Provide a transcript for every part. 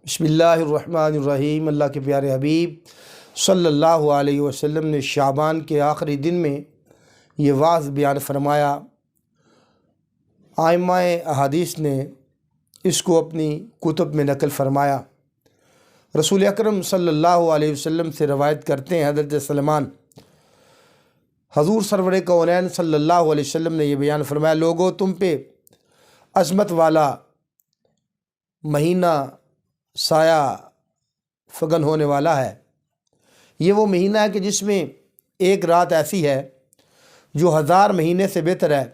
بسم اللہ الرحمن الرحیم۔ اللہ کے پیارے حبیب صلی اللہ علیہ وسلم نے شعبان کے آخری دن میں یہ واعظ بیان فرمایا۔ ائمہ احادیث نے اس کو اپنی کتب میں نقل فرمایا۔ رسول اکرم صلی اللہ علیہ وسلم سے روایت کرتے ہیں حضرت سلمان، حضور سرور کونین صلی اللہ علیہ وسلم نے یہ بیان فرمایا، لوگو تم پہ عظمت والا مہینہ سایہ فگن ہونے والا ہے۔ یہ وہ مہینہ ہے کہ جس میں ایک رات ایسی ہے جو 1000 مہینے سے بہتر ہے،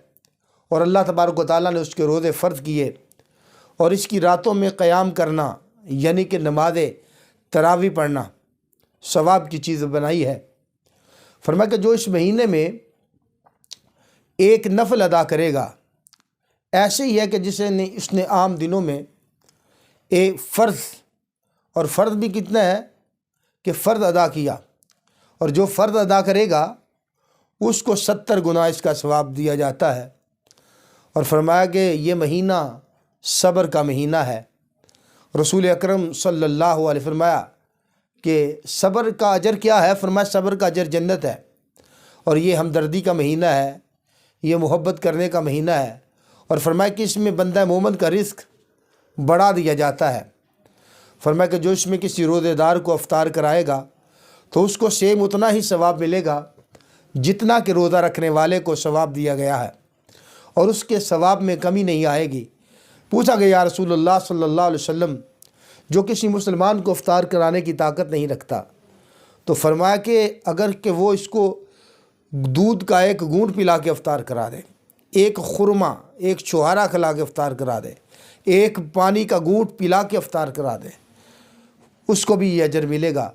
اور اللہ تبارک و تعالیٰ نے اس کے روزے فرض کیے، اور اس کی راتوں میں قیام کرنا یعنی کہ نماز تراویح پڑھنا ثواب کی چیز بنائی ہے۔ فرمایا کہ جو اس مہینے میں ایک نفل ادا کرے گا ایسے ہی ہے کہ اس نے عام دنوں میں ایک فرض، اور فرض بھی کتنا ہے کہ فرض ادا کیا، اور جو فرض ادا کرے گا اس کو 70 گنا اس کا ثواب دیا جاتا ہے۔ اور فرمایا کہ یہ مہینہ صبر کا مہینہ ہے۔ رسول اکرم صلی اللہ علیہ فرمایا کہ صبر کا اجر کیا ہے؟ فرمایا صبر کا اجر جنت ہے، اور یہ ہمدردی کا مہینہ ہے، یہ محبت کرنے کا مہینہ ہے، اور فرمایا کہ اس میں بندہ مومن کا رزق بڑھا دیا جاتا ہے۔ فرمایا کہ جو اس میں کسی روزے دار کو افطار کرائے گا تو اس کو سیم اتنا ہی ثواب ملے گا جتنا کہ روزہ رکھنے والے کو ثواب دیا گیا ہے، اور اس کے ثواب میں کمی نہیں آئے گی۔ پوچھا گیا یا رسول اللہ صلی اللہ علیہ وسلم، جو کسی مسلمان کو افطار کرانے کی طاقت نہیں رکھتا، تو فرمایا کہ اگر کہ وہ اس کو دودھ کا ایک گھونٹ پلا کے افطار کرا دے، ایک خرما، ایک چھہارا کھلا کے افطار کرا دے، ایک پانی کا گھونٹ پلا کے افطار کرا دے، اس کو بھی یہ اجر ملے گا۔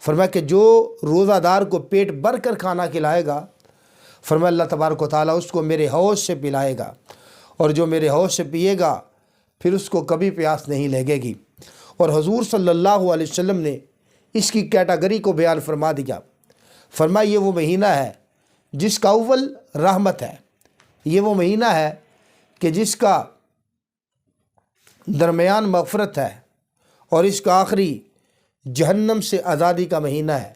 فرمایا کہ جو روزہ دار کو پیٹ بھر کر کھانا کھلائے گا، فرمایا اللہ تبارک و تعالیٰ اس کو میرے حوض سے پلائے گا، اور جو میرے حوض سے پیے گا پھر اس کو کبھی پیاس نہیں لگے گی۔ اور حضور صلی اللہ علیہ وسلم نے اس کی کیٹاگری کو بیان فرما دیا۔ فرمایا یہ وہ مہینہ ہے جس کا اول رحمت ہے، یہ وہ مہینہ ہے کہ جس کا درمیان مغفرت ہے، اور اس کا آخری جہنم سے آزادی کا مہینہ ہے۔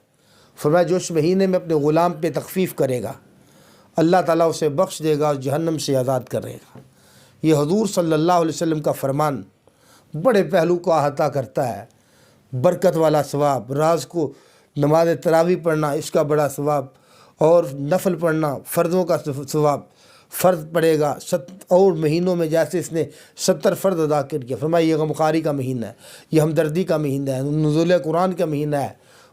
فرمایا جو اس مہینے میں اپنے غلام پہ تخفیف کرے گا اللہ تعالیٰ اسے بخش دے گا اور جہنم سے آزاد کرے گا۔ یہ حضور صلی اللہ علیہ وسلم کا فرمان بڑے پہلو کو احاطہ کرتا ہے۔ برکت والا ثواب، راز کو نماز تراویح پڑھنا اس کا بڑا ثواب، اور نفل پڑھنا فرضوں کا ثواب، فرض پڑے گا اور مہینوں میں جیسے اس نے 70 فرض ادا کر کے۔ فرمایا یہ غمخواری کا مہینہ ہے، یہ ہمدردی کا مہینہ ہے، نزول قرآن کا مہینہ ہے،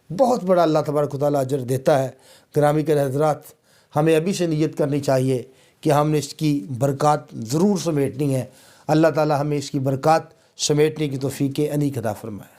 بہت بڑا اللہ تبارک و تعالیٰ اجر دیتا ہے۔ گرامی کے حضرات، ہمیں ابھی سے نیت کرنی چاہیے کہ ہم نے اس کی برکات ضرور سمیٹنی ہے۔ اللہ تعالیٰ ہمیں اس کی برکات سمیٹنے کی توفیق عنی عطا فرمائے۔